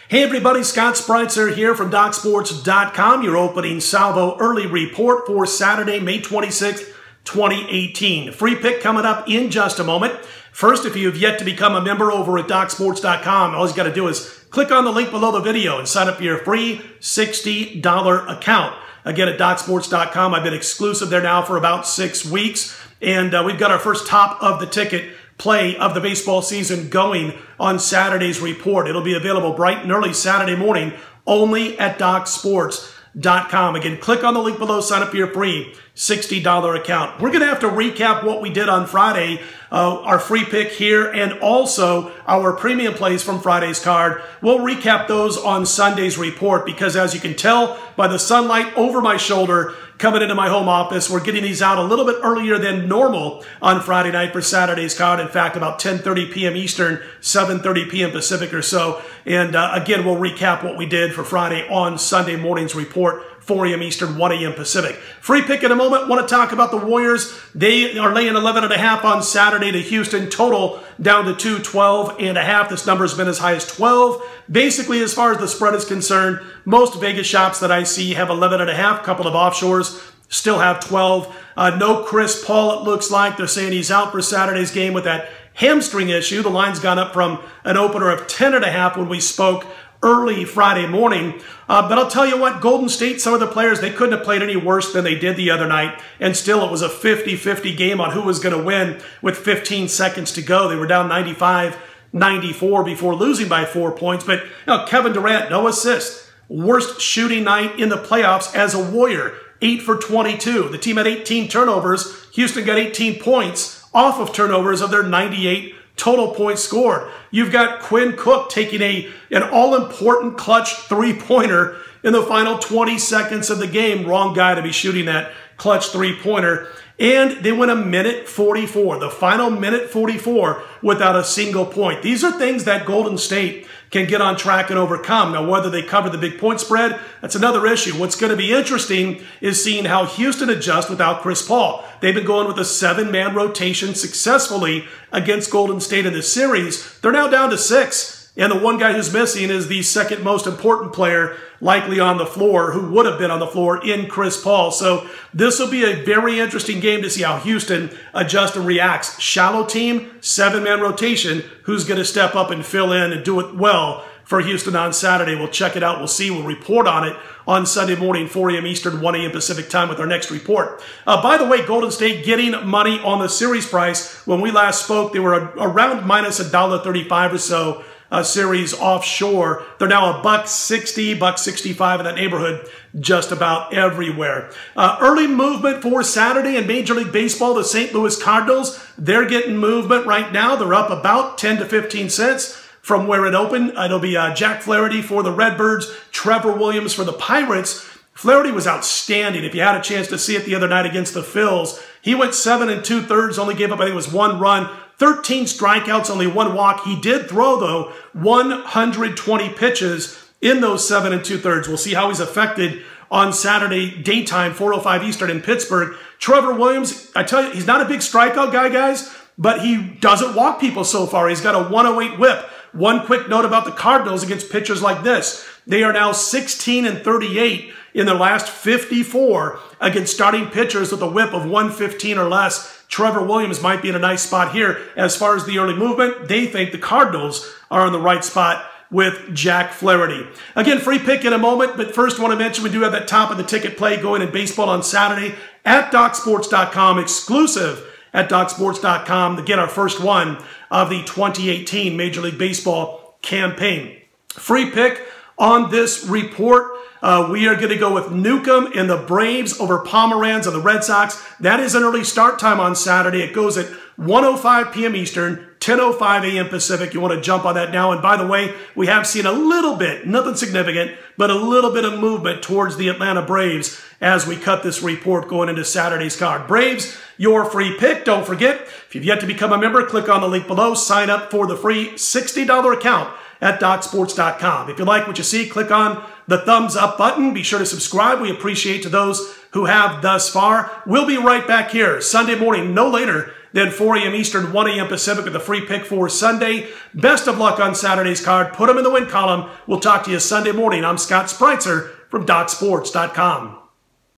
Hey everybody, Scott Spreitzer here from DocSports.com, your opening salvo early report for Saturday, May 26th, 2018. Free pick coming up in just a moment. First, if you have yet to become a member over at DocSports.com, all you got to do is click on the link below the video and sign up for your free $60 account. Again, at DocSports.com, I've been exclusive there now for about 6 weeks, and we've got our first top of the ticket play of the baseball season going on Saturday's report. It'll be available bright and early Saturday morning only at DocSports.com. Again, click on the link below, sign up for your free $60 account. We're going to have to recap what we did on Friday, our free pick here, and also our premium plays from Friday's card. We'll recap those on Sunday's report because, as you can tell by the sunlight over my shoulder coming into my home office, we're getting these out a little bit earlier than normal on Friday night for Saturday's card. In fact, about 10:30 p.m. Eastern, 7:30 p.m. Pacific or so. And again, we'll recap what we did for Friday on Sunday morning's report, 4 a.m. Eastern, 1 a.m. Pacific. Free pick in a moment. Want to talk about the Warriors. They are laying 11.5 on Saturday to Houston. Total down to 212.5. This number has been as high as 12. Basically, as far as the spread is concerned, most Vegas shops that I see have 11.5. A couple of offshores still have 12. No Chris Paul, it looks like. They're saying he's out for Saturday's game with that hamstring issue. The line's gone up from an opener of 10.5 when we spoke early Friday morning. But I'll tell you what, Golden State, some of the players, they couldn't have played any worse than they did the other night. And still, it was a 50-50 game on who was going to win with 15 seconds to go. They were down 95-94 before losing by 4 points. But Kevin Durant, no assist. Worst shooting night in the playoffs as a Warrior, 8 for 22. The team had 18 turnovers. Houston got 18 points off of turnovers of their 98 total points scored. You've got Quinn Cook taking an all-important clutch three-pointer in the final 20 seconds of the game. Wrong guy to be shooting that clutch three-pointer. And they went a minute 44, the final minute 44, without a single point. These are things that Golden State can get on track and overcome. Now, whether they cover the big point spread, that's another issue. What's going to be interesting is seeing how Houston adjusts without Chris Paul. They've been going with a 7-man rotation successfully against Golden State in this series. They're now down to 6. And the one guy who's missing is the second most important player likely on the floor, who would have been on the floor, in Chris Paul. So this will be a very interesting game to see how Houston adjusts and reacts. Shallow team, 7-man rotation. Who's going to step up and fill in and do it well for Houston on Saturday? We'll check it out. We'll see. We'll report on it on Sunday morning, 4 a.m. Eastern, 1 a.m. Pacific time with our next report. By the way, Golden State getting money on the series price. When we last spoke, they were around minus $1.35 or so. Series offshore. They're now $1.60, $1.65 in that neighborhood, just about everywhere. Early movement for Saturday in Major League Baseball. The St. Louis Cardinals, they're getting movement right now. They're up about 10 to 15 cents from where it opened. It'll be Jack Flaherty for the Redbirds, Trevor Williams for the Pirates. Flaherty was outstanding. If you had a chance to see it the other night against the Phils, he went 7 2/3, only gave up, I think it was 1 run, 13 strikeouts, only 1 walk. He did throw, though, 120 pitches in those 7 2/3. We'll see how he's affected on Saturday daytime, 4:05 Eastern in Pittsburgh. Trevor Williams, I tell you, he's not a big strikeout guy, guys, but he doesn't walk people so far. He's got a 108 whip. One quick note about the Cardinals against pitchers like this. They are now 16-38 in their last 54 against starting pitchers with a whip of 115 or less. Trevor Williams might be in a nice spot here. As far as the early movement, they think the Cardinals are in the right spot with Jack Flaherty. Again, free pick in a moment, but first I want to mention we do have that top of the ticket play going in baseball on Saturday at DocSports.com, exclusive at DocSports.com. Again, our first one of the 2018 Major League Baseball campaign. Free pick on this report. We are going to go with Newcomb and the Braves over Pomeranz and the Red Sox. That is an early start time on Saturday. It goes at 1:05 p.m. Eastern, 10:05 a.m. Pacific. You want to jump on that now. And by the way, we have seen a little bit, nothing significant, but a little bit of movement towards the Atlanta Braves as we cut this report going into Saturday's card. Braves, your free pick. Don't forget, if you've yet to become a member, click on the link below. Sign up for the free $60 account at DocSports.com. If you like what you see, click on the thumbs up button. Be sure to subscribe. We appreciate to those who have thus far. We'll be right back here Sunday morning, no later Then 4 a.m. Eastern, 1 a.m. Pacific with the free pick for Sunday. Best of luck on Saturday's card. Put them in the win column. We'll talk to you Sunday morning. I'm Scott Spreitzer from DocSports.com.